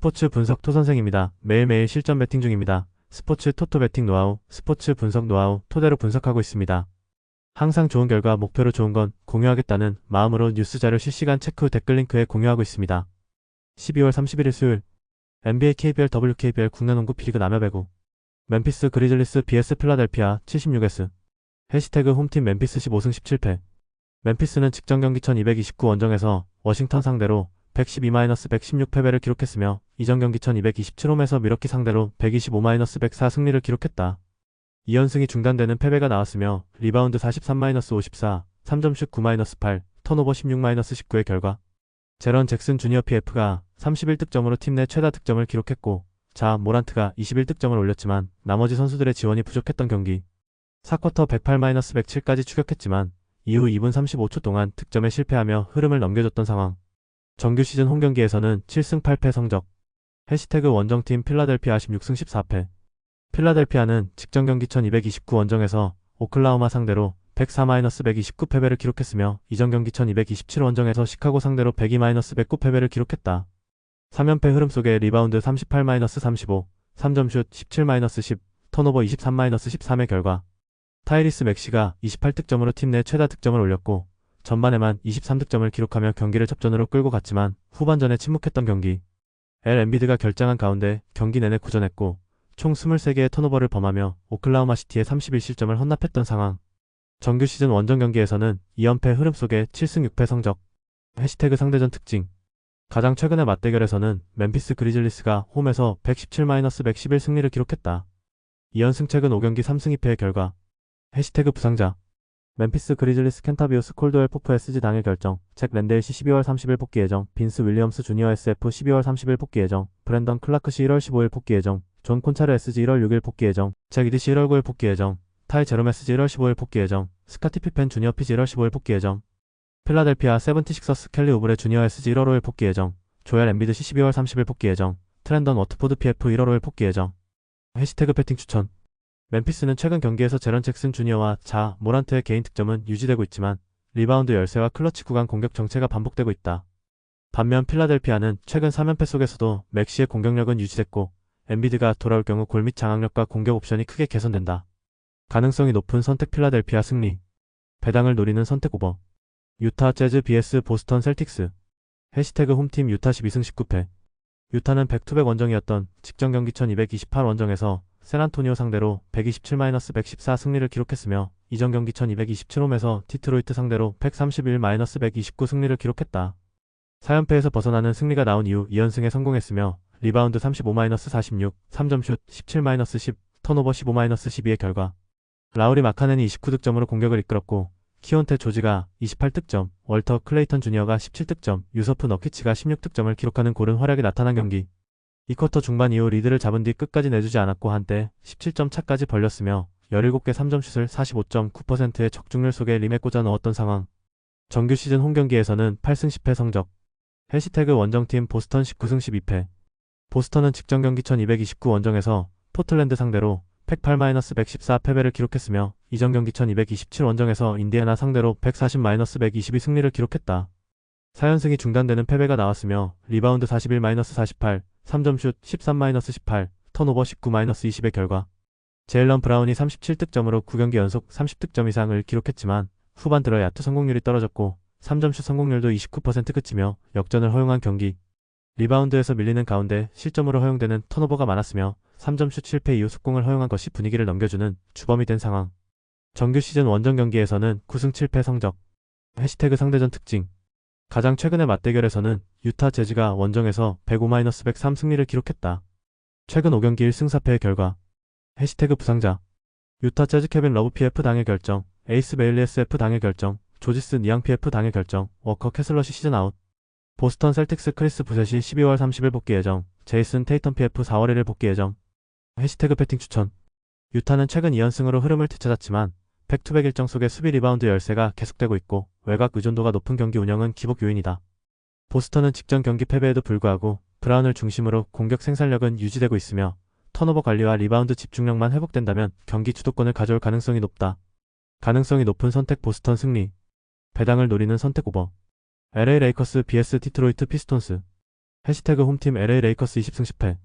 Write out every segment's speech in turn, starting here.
스포츠 분석 토선생입니다. 매일매일 실전 베팅 중입니다. 스포츠 토토 베팅 노하우, 스포츠 분석 노하우 토대로 분석하고 있습니다. 항상 좋은 결과 목표로 좋은 건 공유하겠다는 마음으로 뉴스 자료 실시간 체크 후 댓글 링크에 공유하고 있습니다. 12월 31일 수요일 NBA, KBL, WKBL 국내농구 P리그 남야배구 멤피스 그리즐리스 vs 필라델피아 76S 해시태그 홈팀 멤피스 15승 17패 멤피스는 직전 경기 1229 원정에서 워싱턴 상대로 112-116 패배를 기록했으며 이전 경기 1227홈에서 미러키 상대로 125-104 승리를 기록했다. 2연승이 중단되는 패배가 나왔으며 리바운드 43-54, 3점슛 9-8, 턴오버 16-19의 결과 제런 잭슨 주니어 PF가 31득점으로 팀 내 최다 득점을 기록했고 자 모란트가 21득점을 올렸지만 나머지 선수들의 지원이 부족했던 경기 4쿼터 108-107까지 추격했지만 이후 2분 35초 동안 득점에 실패하며 흐름을 넘겨줬던 상황. 정규 시즌 홈경기에서는 7승 8패 성적 해시태그 원정팀 필라델피아 16승 14패 필라델피아는 직전 경기 1229 원정에서 오클라호마 상대로 104-129 패배를 기록했으며 이전 경기 1227 원정에서 시카고 상대로 102-109 패배를 기록했다. 3연패 흐름 속에 리바운드 38-35, 3점슛 17-10, 턴오버 23-13의 결과 타이리스 맥시가 28득점으로 팀 내 최다 득점을 올렸고 전반에만 23득점을 기록하며 경기를 접전으로 끌고 갔지만 후반전에 침묵했던 경기 엘 엠비드가 결장한 가운데 경기 내내 구전했고 총 23개의 턴오버를 범하며 오클라호마 시티의 31실점을 헌납했던 상황. 정규 시즌 원정 경기에서는 2연패 흐름 속에 7승 6패 성적 해시태그 상대전 특징 가장 최근의 맞대결에서는 멤피스 그리즐리스가 홈에서 117-111 승리를 기록했다. 2연승 최근 5경기 3승 2패의 결과 해시태그 부상자 멤피스 그리즐리스 켄타비우스 콜드웰 포프 SG 당일 결정 잭 랜델 시 12월 30일 복귀 예정 빈스 윌리엄스 주니어 SF 12월 30일 복귀 예정 브랜던 클라크 시 1월 15일 복귀 예정 존 콘차르 SG 1월 6일 복귀 예정 잭 이드 시 1월 9일 복귀 예정 타이 제롬 SG 1월 15일 복귀 예정 스카티 피펜 주니어 피지 1월 15일 복귀 예정 필라델피아 세븐티식서스 켈리 우브레 주니어 SG 1월 5일 복귀 예정 조엘 엠비드 시 12월 30일 복귀 예정 트렌던 워트포드 PF 1월 5일 복귀 예정 해시태그 배팅 추천 멤피스는 최근 경기에서 제런 잭슨 주니어와 자 모란트의 개인 득점은 유지되고 있지만 리바운드 열세와 클러치 구간 공격 정체가 반복되고 있다. 반면 필라델피아는 최근 3연패 속에서도 맥시의 공격력은 유지됐고 엠비드가 돌아올 경우 골 및 장악력과 공격 옵션이 크게 개선된다. 가능성이 높은 선택 필라델피아 승리 배당을 노리는 선택 오버 유타 재즈 vs 보스턴 셀틱스 해시태그 홈팀 유타 12승 19패 유타는 백투백 원정이었던 직전 경기 1228 원정에서 샌안토니오 상대로 127-114 승리를 기록했으며 이전 경기 1227홈에서 디트로이트 상대로 131-129 승리를 기록했다. 4연패에서 벗어나는 승리가 나온 이후 2연승에 성공했으며 리바운드 35-46, 3점슛 17-10, 턴오버 15-12의 결과 라우리 마카넨이 29득점으로 공격을 이끌었고 키온테 조지가 28득점, 월터 클레이턴 주니어가 17득점, 유서프 너키치가 16득점을 기록하는 고른 활약이 나타난 경기 2쿼터 중반 이후 리드를 잡은 뒤 끝까지 내주지 않았고 한때 17점 차까지 벌렸으며 17개 3점슛을 45.9%의 적중률 속에 림에 꽂아 넣었던 상황. 정규 시즌 홈경기에서는 8승 10패 성적 해시태그 원정팀 보스턴 19승 12패 보스턴은 직전 경기 1229 원정에서 포틀랜드 상대로 108-114 패배를 기록했으며 이전 경기 1227 원정에서 인디애나 상대로 140-122 승리를 기록했다. 4연승이 중단되는 패배가 나왔으며 리바운드 41-48, 3점슛 13-18, 턴오버 19-20의 결과 제일런 브라운이 37득점으로 9경기 연속 30득점 이상을 기록했지만 후반 들어 야투 성공률이 떨어졌고 3점슛 성공률도 29% 그치며 역전을 허용한 경기 리바운드에서 밀리는 가운데 실점으로 허용되는 턴오버가 많았으며 3점슛 실패 이후 속공을 허용한 것이 분위기를 넘겨주는 주범이 된 상황. 정규 시즌 원정 경기에서는 9승 7패 성적 해시태그 상대전 특징 가장 최근의 맞대결에서는 유타 재즈가 원정에서 105-103 승리를 기록했다. 최근 5경기 1승 4패의 결과 해시태그 부상자 유타 재즈 케빈 러브 PF 당일 결정 에이스 베일리 SF 당일 결정 조지스 니앙 PF 당일 결정 워커 캐슬러시 시즌 아웃 보스턴 셀틱스 크리스 부셋이 12월 30일 복귀 예정 제이슨 테이턴 PF 4월 1일 복귀 예정 해시태그 배팅 추천 유타는 최근 2연승으로 흐름을 되찾았지만 백투백 일정 속에 수비 리바운드 열세가 계속되고 있고 외곽 의존도가 높은 경기 운영은 기복 요인이다. 보스턴은 직전 경기 패배에도 불구하고 브라운을 중심으로 공격 생산력은 유지되고 있으며 턴오버 관리와 리바운드 집중력만 회복된다면 경기 주도권을 가져올 가능성이 높다. 가능성이 높은 선택 보스턴 승리 배당을 노리는 선택 오버 LA 레이커스 vs 디트로이트 피스톤스 해시태그 홈팀 LA 레이커스 20승 10패.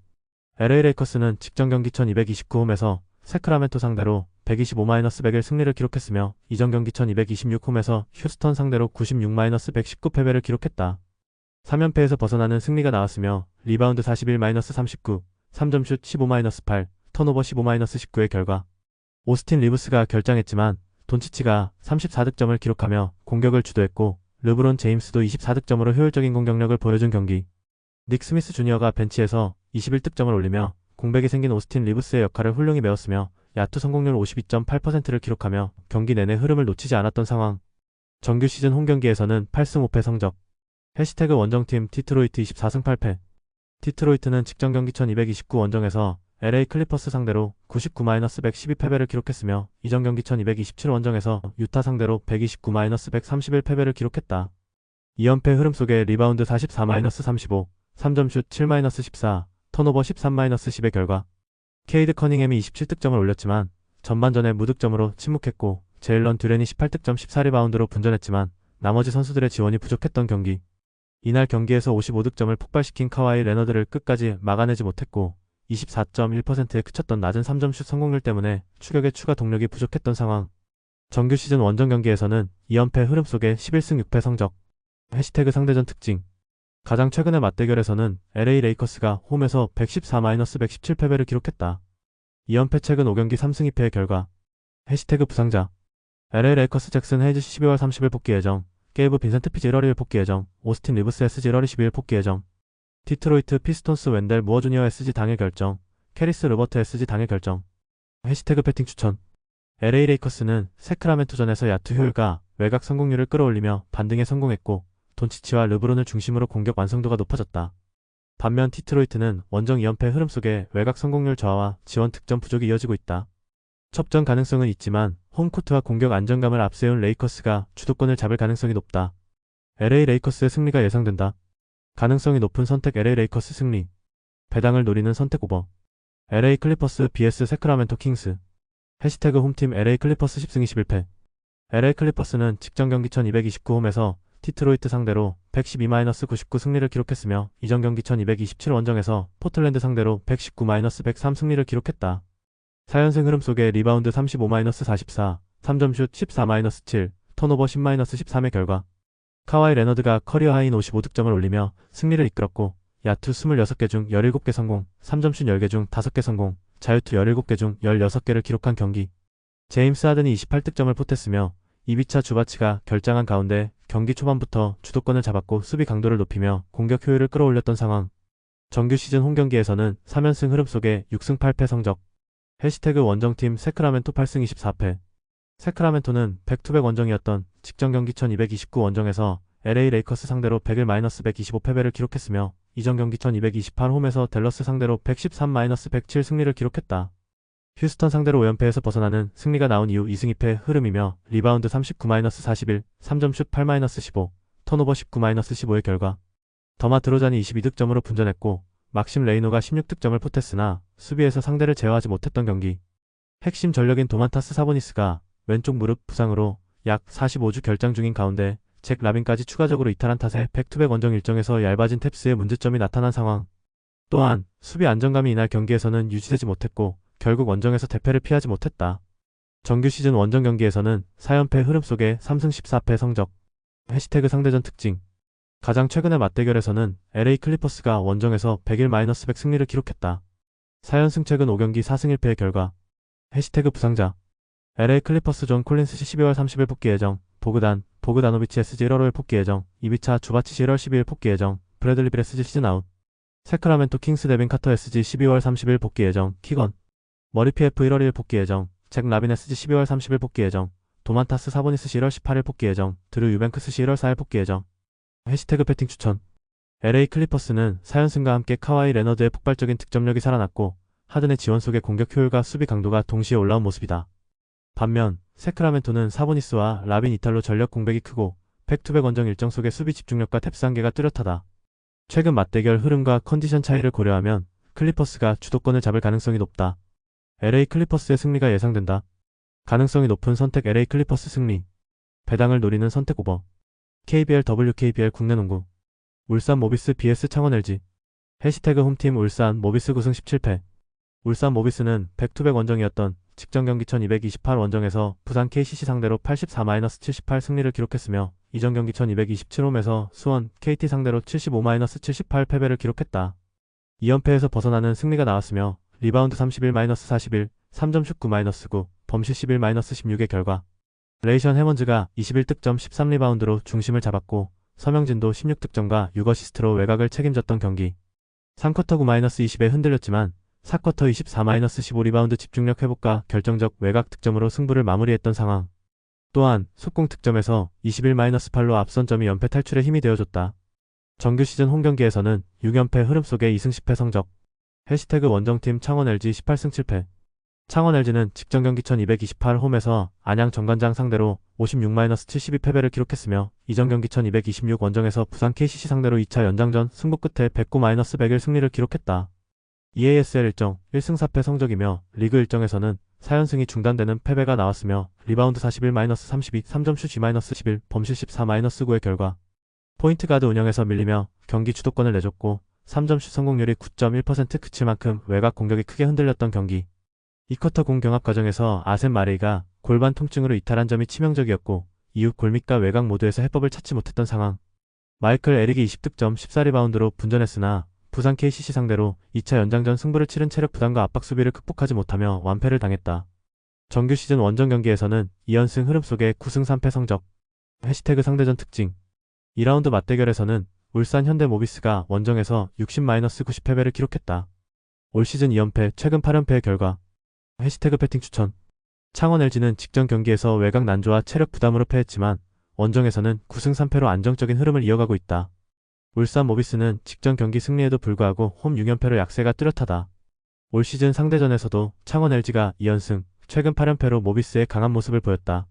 LA 레이커스는 직전 경기 1229홈에서 세크라멘토 상대로 125-101 승리를 기록했으며 이전 경기 1226홈에서 휴스턴 상대로 96-119 패배를 기록했다. 3연패에서 벗어나는 승리가 나왔으며 리바운드 41-39, 3점슛 15-8, 턴오버 15-19의 결과 오스틴 리브스가 결장했지만 돈치치가 34득점을 기록하며 공격을 주도했고 르브론 제임스도 24득점으로 효율적인 공격력을 보여준 경기. 닉 스미스 주니어가 벤치에서 21득점을 올리며 공백이 생긴 오스틴 리브스의 역할을 훌륭히 메웠으며 야투 성공률 52.8%를 기록하며 경기 내내 흐름을 놓치지 않았던 상황. 정규 시즌 홈경기에서는 8승 5패 성적. 해시태그 원정팀 디트로이트 24승 8패. 디트로이트는 직전 경기 1229 원정에서 LA 클리퍼스 상대로 99-112 패배를 기록했으며 이전 경기 1227 원정에서 유타 상대로 129-131 패배를 기록했다. 2연패 흐름 속에 리바운드 44-35, 3점슛 7-14, 턴오버 13-10의 결과 케이드 커닝햄이 27득점을 올렸지만 전반전에 무득점으로 침묵했고 제일런 듀렌이 18득점 14리바운드로 분전했지만 나머지 선수들의 지원이 부족했던 경기. 이날 경기에서 55득점을 폭발시킨 카와이 레너드를 끝까지 막아내지 못했고 24.1%에 그쳤던 낮은 3점슛 성공률 때문에 추격의 추가 동력이 부족했던 상황. 정규 시즌 원정 경기에서는 2연패 흐름 속에 11승 6패 성적. 해시태그 상대전 특징. 가장 최근의 맞대결에서는 LA 레이커스가 홈에서 114-117 패배를 기록했다. 2연패 최근 5경기 3승 2패의 결과. 해시태그 부상자. LA 레이커스 잭슨 헤이즈 12월 30일 복귀 예정. 게이브 빈센트 피지 1월 1일 복귀 예정. 오스틴 리브스 SG 1월 22일 복귀 예정. 디트로이트 피스톤스 웬델 무어 주니어 SG 당일 결정. 캐리스 르버트 SG 당일 결정. 해시태그 배팅 추천. LA 레이커스는 세크라멘토전에서 야투 효율과 외곽 성공률을 끌어올리며 반등에 성공했고 돈치치와 르브론을 중심으로 공격 완성도가 높아졌다. 반면 디트로이트는 원정 2연패 흐름 속에 외곽 성공률 저하와 지원 득점 부족이 이어지고 있다. 첩전 가능성은 있지만 홈코트와 공격 안정감을 앞세운 레이커스가 주도권을 잡을 가능성이 높다. LA 레이커스의 승리가 예상된다. 가능성이 높은 선택 LA 레이커스 승리. 배당을 노리는 선택 오버. LA 클리퍼스 vs 세크라멘토 킹스. 해시태그 홈팀 LA 클리퍼스 10승 21패. LA 클리퍼스는 직전 경기 1229홈에서 디트로이트 상대로 112-99 승리를 기록했으며 이전 경기 1227 원정에서 포틀랜드 상대로 119-103 승리를 기록했다. 4연승 흐름 속에 리바운드 35-44, 3점슛 14-7, 턴오버 10-13의 결과 카와이 레너드가 커리어 하이인 55득점을 올리며 승리를 이끌었고 야투 26개 중 17개 성공, 3점슛 10개 중 5개 성공, 자유투 17개 중 16개를 기록한 경기. 제임스 하든이 28득점을 보탰으며 이비차 주바치가 결장한 가운데 경기 초반부터 주도권을 잡았고 수비 강도를 높이며 공격 효율을 끌어올렸던 상황. 정규 시즌 홈경기에서는 3연승 흐름 속에 6승 8패 성적. 해시태그 원정팀 세크라멘토 8승 24패. 세크라멘토는 백투백 원정이었던 직전 경기 1229 원정에서 LA 레이커스 상대로 101-125 패배를 기록했으며 이전 경기 1228 홈에서 댈러스 상대로 113-107 승리를 기록했다. 휴스턴 상대로 5연패에서 벗어나는 승리가 나온 이후 2승 2패 흐름이며 리바운드 39-41, 3점슛 8-15, 턴오버 19-15의 결과 더마 드로잔이 22득점으로 분전했고 막심 레이노가 16득점을 보탰으나 수비에서 상대를 제어하지 못했던 경기. 핵심 전력인 도만타스 사보니스가 왼쪽 무릎 부상으로 약 45주 결장 중인 가운데 잭 라빈까지 추가적으로 이탈한 탓에 백투백 원정 일정에서 얇아진 탭스의 문제점이 나타난 상황. 또한 수비 안정감이 이날 경기에서는 유지되지 못했고 결국 원정에서 대패를 피하지 못했다. 정규 시즌 원정 경기에서는 4연패 흐름 속에 3승 14패 성적. 해시태그 상대전 특징. 가장 최근의 맞대결에서는 LA 클리퍼스가 원정에서 101-100 승리를 기록했다. 4연승 최근 5경기 4승 1패의 결과. 해시태그 부상자. LA 클리퍼스 존 콜린스 시 12월 30일 복귀 예정. 보그다노비치 SG 1월 5일 복귀 예정. 이비차 주바치시 1월 12일 복귀 예정. 브래들리 빌 SG 시즌 아웃. 세크라멘토 킹스 데빈 카터 SG 12월 30일 복귀 예정. 키건 머리 PF 1월 1일 복귀 예정. 잭 라빈 SG 12월 30일 복귀 예정. 도만타스 사보니스 시 1월 18일 복귀 예정. 드루 유뱅크스 시 1월 4일 복귀 예정. 해시태그 배팅 추천. LA 클리퍼스는 4연승과 함께 카와이 레너드의 폭발적인 득점력이 살아났고 하든의 지원 속에 공격 효율과 수비 강도가 동시에 올라온 모습이다. 반면 세크라멘토는 사보니스와 라빈 이탈로 전력 공백이 크고 백투백 원정 일정 속의 수비 집중력과 탭스 한계가 뚜렷하다. 최근 맞대결 흐름과 컨디션 차이를 고려하면 클리퍼스가 주도권을 잡을 가능성이 높다. LA 클리퍼스의 승리가 예상된다. 가능성이 높은 선택 LA 클리퍼스 승리. 배당을 노리는 선택 오버. KBL WKBL 국내 농구 울산 모비스 vs 창원 LG. 해시태그 홈팀 울산 모비스 9승 17패. 울산 모비스는 백투백 원정이었던 직전 경기 1228 원정에서 부산 KCC 상대로 84-78 승리를 기록했으며 이전 경기 1227홈에서 수원 KT 상대로 75-78 패배를 기록했다. 2연패에서 벗어나는 승리가 나왔으며 리바운드 31-41, 3점 슛 9-9, 범실 11-16의 결과 레이션 해먼즈가 21득점 13리바운드로 중심을 잡았고 서명진도 16득점과 6어시스트로 외곽을 책임졌던 경기. 3쿼터 9-20에 흔들렸지만 4쿼터 24-15 리바운드 집중력 회복과 결정적 외곽 득점으로 승부를 마무리했던 상황. 또한 속공 득점에서 21-8로 앞선 점이 연패 탈출에 힘이 되어줬다. 정규 시즌 홈경기에서는 6연패 흐름 속의 2승 10패 성적. 해시태그 원정팀 창원 LG 18승 7패. 창원 LG는 직전 경기 1228 홈에서 안양 정관장 상대로 56-72 패배를 기록했으며 이전 경기 1226 원정에서 부산 KCC 상대로 2차 연장전 승부 끝에 109-101 승리를 기록했다. EASL 일정 1승 4패 성적이며 리그 일정에서는 4연승이 중단되는 패배가 나왔으며 리바운드 41-32, 3점 슛 2-11, 범실 14-9의 결과 포인트 가드 운영에서 밀리며 경기 주도권을 내줬고 3점 슛 성공률이 9.1% 그칠 만큼 외곽 공격이 크게 흔들렸던 경기. 2쿼터 공 경합 과정에서 아셈 마레이가 골반 통증으로 이탈한 점이 치명적이었고 이후 골밑과 외곽 모두에서 해법을 찾지 못했던 상황. 마이클 에릭이 20득점 14리바운드로 분전했으나 부산 KCC 상대로 2차 연장전 승부를 치른 체력 부담과 압박 수비를 극복하지 못하며 완패를 당했다. 정규 시즌 원정 경기에서는 2연승 흐름 속의 9승 3패 성적. 해시태그 상대전 특징. 2라운드 맞대결에서는 울산 현대 모비스가 원정에서 60-90 패배를 기록했다. 올 시즌 2연패 최근 8연패의 결과. 해시태그 배팅 추천. 창원 LG는 직전 경기에서 외곽 난조와 체력 부담으로 패했지만 원정에서는 9승 3패로 안정적인 흐름을 이어가고 있다. 울산 모비스는 직전 경기 승리에도 불구하고 홈 6연패로 약세가 뚜렷하다. 올 시즌 상대전에서도 창원 LG가 2연승, 최근 8연패로 모비스의 강한 모습을 보였다.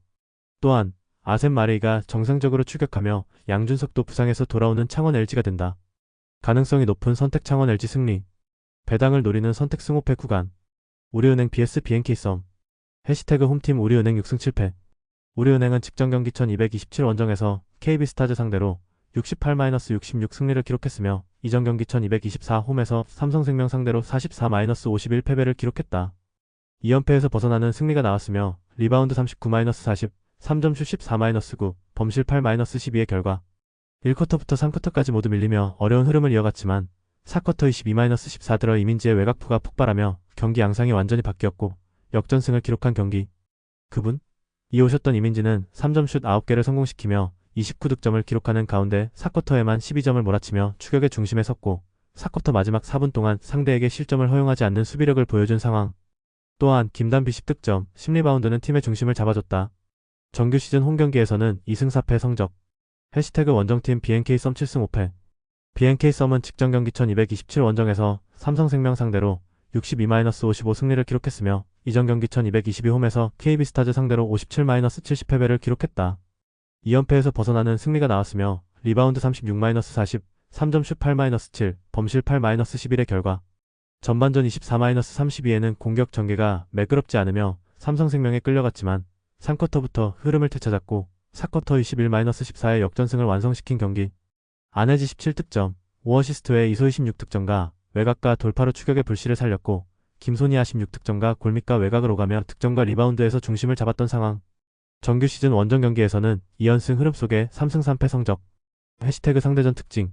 또한 아셈 마레이가 정상적으로 출격하며 양준석도 부상에서 돌아오는 창원 LG가 된다. 가능성이 높은 선택 창원 LG 승리. 배당을 노리는 선택 승호패 구간. 우리은행 BS BNK 썸. 해시태그 홈팀 우리은행 6승 7패. 우리은행은 직전 경기 1227 원정에서 KB스타즈 상대로 68-66 승리를 기록했으며 이전 경기 1224 홈에서 삼성생명 상대로 44-51 패배를 기록했다. 2연패에서 벗어나는 승리가 나왔으며 리바운드 39-40, 3점 슛 14-9, 범실 8-12의 결과 1쿼터부터 3쿼터까지 모두 밀리며 어려운 흐름을 이어갔지만 4쿼터 22-14 들어 이민지의 외곽포가 폭발하며 경기 양상이 완전히 바뀌었고 역전승을 기록한 경기. 그분? 이오셨던 이민지는 3점 슛 9개를 성공시키며 29득점을 기록하는 가운데 4쿼터에만 12점을 몰아치며 추격의 중심에 섰고 4쿼터 마지막 4분 동안 상대에게 실점을 허용하지 않는 수비력을 보여준 상황. 또한 김단비 10득점, 10리바운드는 팀의 중심을 잡아줬다. 정규 시즌 홈경기에서는 2승 4패 성적. 해시태그 원정팀 BNK썸 7승 5패. BNK썸은 직전 경기 1227 원정에서 삼성생명 상대로 62-55 승리를 기록했으며 이전 경기 1222 홈에서 KB스타즈 상대로 57-70 패배를 기록했다. 2연패에서 벗어나는 승리가 나왔으며 리바운드 36-40, 3점 슛 8-7, 범실 8-11의 결과 전반전 24-32에는 공격 전개가 매끄럽지 않으며 삼성생명에 끌려갔지만 3쿼터부터 흐름을 되찾았고 4쿼터 21-14의 역전승을 완성시킨 경기. 안혜지 17득점, 5어시스트에 이소희 16득점과 외곽과 돌파로 추격의 불씨를 살렸고 김소니아 16득점과 골밑과 외곽을 오가며 득점과 리바운드에서 중심을 잡았던 상황. 정규 시즌 원정 경기에서는 2연승 흐름 속의 3승 3패 성적. 해시태그 상대전 특징.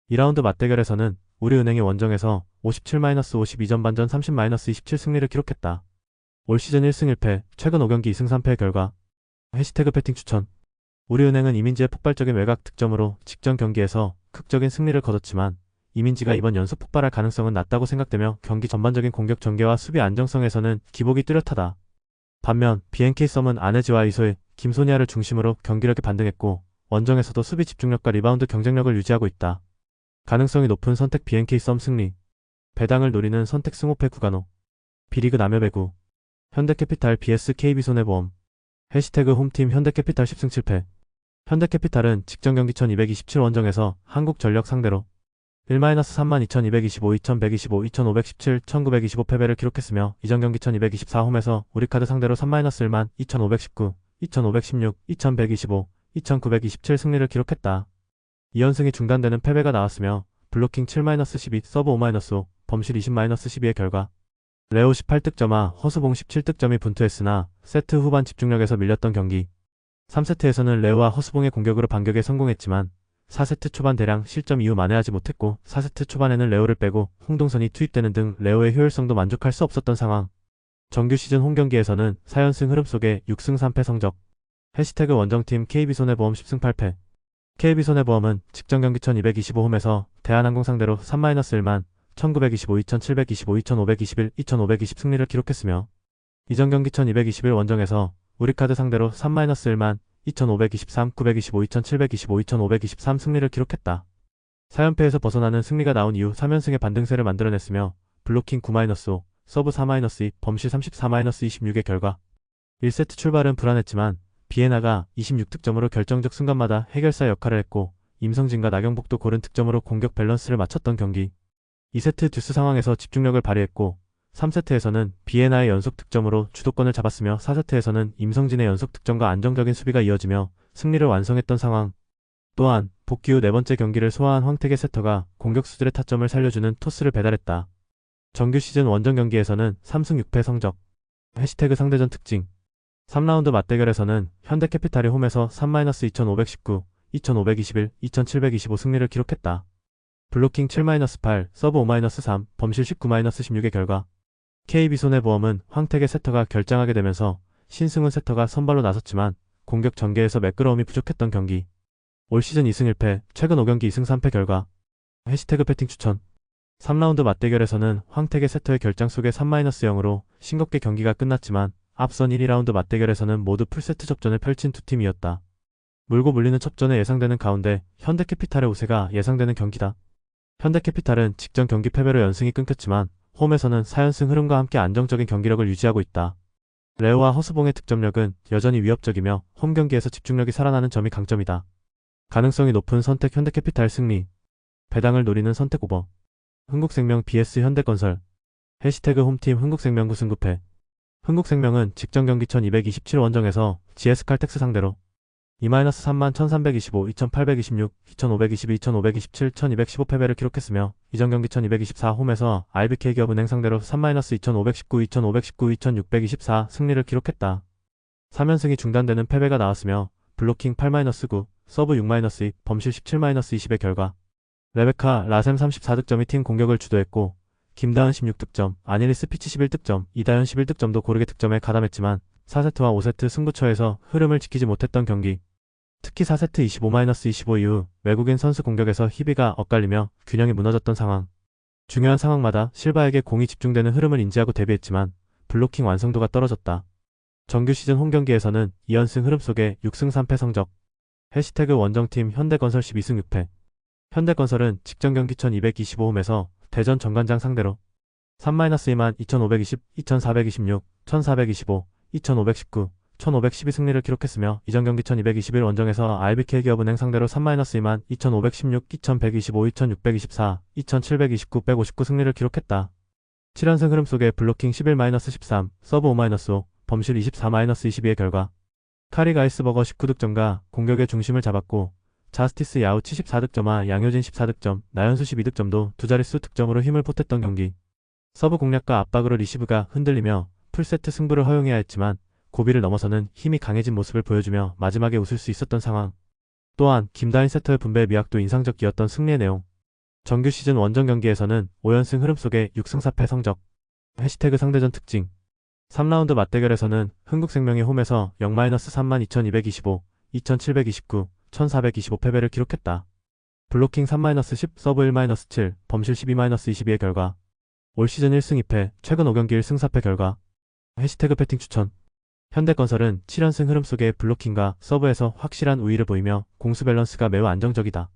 2라운드 맞대결에서는 우리은행이 원정에서 57-52 전반전 30-27 승리를 기록했다. 올 시즌 1승 1패, 최근 5경기 2승 3패의 결과. 해시태그 배팅 추천. 우리은행은 이민지의 폭발적인 외곽 득점으로 직전 경기에서 극적인 승리를 거뒀지만 이민지가 이번 연속 폭발할 가능성은 낮다고 생각되며 경기 전반적인 공격 전개와 수비 안정성에서는 기복이 뚜렷하다. 반면 BNK썸은 안혜지와 이소희, 김소니아를 중심으로 경기력이 반등했고 원정에서도 수비 집중력과 리바운드 경쟁력을 유지하고 있다. 가능성이 높은 선택 BNK썸 승리. 배당을 노리는 선택 승호패 구간호. B리그 남여배구. 현대캐피탈 vs KB손해보험. 해시태그 홈팀 현대캐피탈 10승 7패. 현대캐피탈은 직전 경기 1227 원정에서 한국전력 상대로 1-32,225, 2,125, 2,517, 1,925 패배를 기록했으며 이전 경기 1,224 홈에서 우리카드 상대로 3-1만 2,519, 2,516, 2,125, 2,927 승리를 기록했다. 2연승이 중단되는 패배가 나왔으며 블로킹 7-12, 서브 5-5, 범실 20-12의 결과 레오 18득점화, 허수봉 17득점이 분투했으나 세트 후반 집중력에서 밀렸던 경기. 3세트에서는 레오와 허수봉의 공격으로 반격에 성공했지만 4세트 초반 대량 실점 이후 만회하지 못했고 4세트 초반에는 레오를 빼고 홍동선이 투입되는 등 레오의 효율성도 만족할 수 없었던 상황. 정규 시즌 홈경기에서는 4연승 흐름 속에 6승 3패 성적. 해시태그 원정팀 KB손해보험 10승 8패. KB손해보험은 직전 경기 1225홈에서 대한항공 상대로 3-1만 1925, 2725, 2521, 2520 승리를 기록했으며 이전 경기 1221 원정에서 우리카드 상대로 3-1만 2523, 925, 2725, 2523 승리를 기록했다. 4연패에서 벗어나는 승리가 나온 이후 3연승의 반등세를 만들어냈으며 블로킹 9-5, 서브 4-2, 범실 34-26의 결과 1세트 출발은 불안했지만 비에나가 26득점으로 결정적 순간마다 해결사 역할을 했고 임성진과 나경복도 고른 득점으로 공격 밸런스를 맞췄던 경기. 2세트 듀스 상황에서 집중력을 발휘했고 3세트에서는 비에나의 연속 득점으로 주도권을 잡았으며 4세트에서는 임성진의 연속 득점과 안정적인 수비가 이어지며 승리를 완성했던 상황. 또한 복귀 후 네 번째 경기를 소화한 황태계 세터가 공격수들의 타점을 살려주는 토스를 배달했다. 정규 시즌 원정 경기에서는 3승 6패 성적. 해시태그 상대전 특징. 3라운드 맞대결에서는 현대캐피탈이 홈에서 3-2519, 2521, 2725 승리를 기록했다. 블로킹 7-8, 서브 5-3, 범실 19-16의 결과 KB손해보험은 황태계 세터가 결장하게 되면서 신승훈 세터가 선발로 나섰지만 공격 전개에서 매끄러움이 부족했던 경기. 올 시즌 2승 1패, 최근 5경기 2승 3패 결과 해시태그 패팅 추천. 3라운드 맞대결에서는 황태계 세터의 결장 속에 3-0으로 싱겁게 경기가 끝났지만 앞선 1, 2라운드 맞대결에서는 모두 풀세트 접전을 펼친 두 팀이었다. 물고 물리는 첩전에 예상되는 가운데 현대캐피탈의 우세가 예상되는 경기다. 현대캐피탈은 직전 경기 패배로 연승이 끊겼지만 홈에서는 4연승 흐름과 함께 안정적인 경기력을 유지하고 있다. 레오와 허수봉의 득점력은 여전히 위협적이며 홈경기에서 집중력이 살아나는 점이 강점이다. 가능성이 높은 선택 현대캐피탈 승리. 배당을 노리는 선택 오버. 흥국생명 vs 현대건설. 해시태그 홈팀 흥국생명 9승 9패. 흥국생명은 직전 경기 1227 원정에서 GS칼텍스 상대로 2-3만 1325, 2826, 2522, 2527, 1215 패배를 기록했으며 이전 경기 1224 홈에서 RBK기업은행 상대로 3-2519, 2519, 2624 승리를 기록했다. 3연승이 중단되는 패배가 나왔으며 블로킹 8-9, 서브 6-2, 범실 17-20의 결과 레베카 라셈 34득점이 팀 공격을 주도했고 김다은 16득점, 아닐리스 피치 11득점, 이다현 11득점도 고르게 득점에 가담했지만 4세트와 5세트 승부처에서 흐름을 지키지 못했던 경기. 특히 4세트 25-25 이후 외국인 선수 공격에서 희비가 엇갈리며 균형이 무너졌던 상황. 중요한 상황마다 실바에게 공이 집중되는 흐름을 인지하고 대비했지만 블로킹 완성도가 떨어졌다. 정규 시즌 홈경기에서는 2연승 흐름 속에 6승 3패 성적. 해시태그 원정팀 현대건설 12승 6패. 현대건설은 직전 경기 1225홈에서 대전 정관장 상대로 3-2만 2520, 2426, 1425, 2519, 1512 승리를 기록했으며 이전 경기 1221 원정에서 RBK기업은행 상대로 3-2만 2516, 2125, 2624, 2729, 159 승리를 기록했다. 7연승 흐름 속에 블로킹 11-13, 서브 5-5, 범실 24-22의 결과 카리 가이스버거 19득점과 공격의 중심을 잡았고 자스티스 야후 74득점과 양효진 14득점, 나연수 12득점도 두 자릿수 득점으로 힘을 보탰던 경기. 서브 공략과 압박으로 리시브가 흔들리며 풀세트 승부를 허용해야 했지만 고비를 넘어서는 힘이 강해진 모습을 보여주며 마지막에 웃을 수 있었던 상황. 또한 김다인 세터의 분배 미학도 인상적이었던 승리의 내용. 정규 시즌 원정 경기에서는 5연승 흐름 속에 6승 4패 성적. 해시태그 상대전 특징. 3라운드 맞대결에서는 흥국생명이 홈에서 0-3만 2225, 2729, 1425 패배를 기록했다. 블로킹 3-10, 서브 1-7, 범실 12-22의 결과 올 시즌 1승 2패, 최근 5경기 1승 4패 결과 해시태그 패팅 추천. 현대건설은 7연승 흐름 속에 블로킹과 서브에서 확실한 우위를 보이며 공수 밸런스가 매우 안정적이다.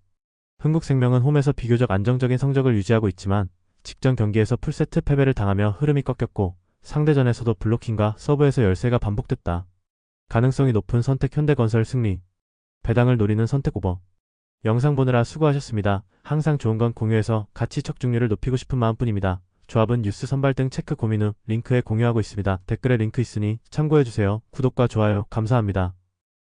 흥국생명은 홈에서 비교적 안정적인 성적을 유지하고 있지만 직전 경기에서 풀세트 패배를 당하며 흐름이 꺾였고 상대전에서도 블로킹과 서브에서 열세가 반복됐다. 가능성이 높은 선택 현대건설 승리. 배당을 노리는 선택 오버. 영상 보느라 수고하셨습니다. 항상 좋은 건 공유해서 가치 척중률을 높이고 싶은 마음뿐입니다. 조합은 뉴스 선발 등 체크 고민 후 링크에 공유하고 있습니다. 댓글에 링크 있으니 참고해주세요. 구독과 좋아요 감사합니다.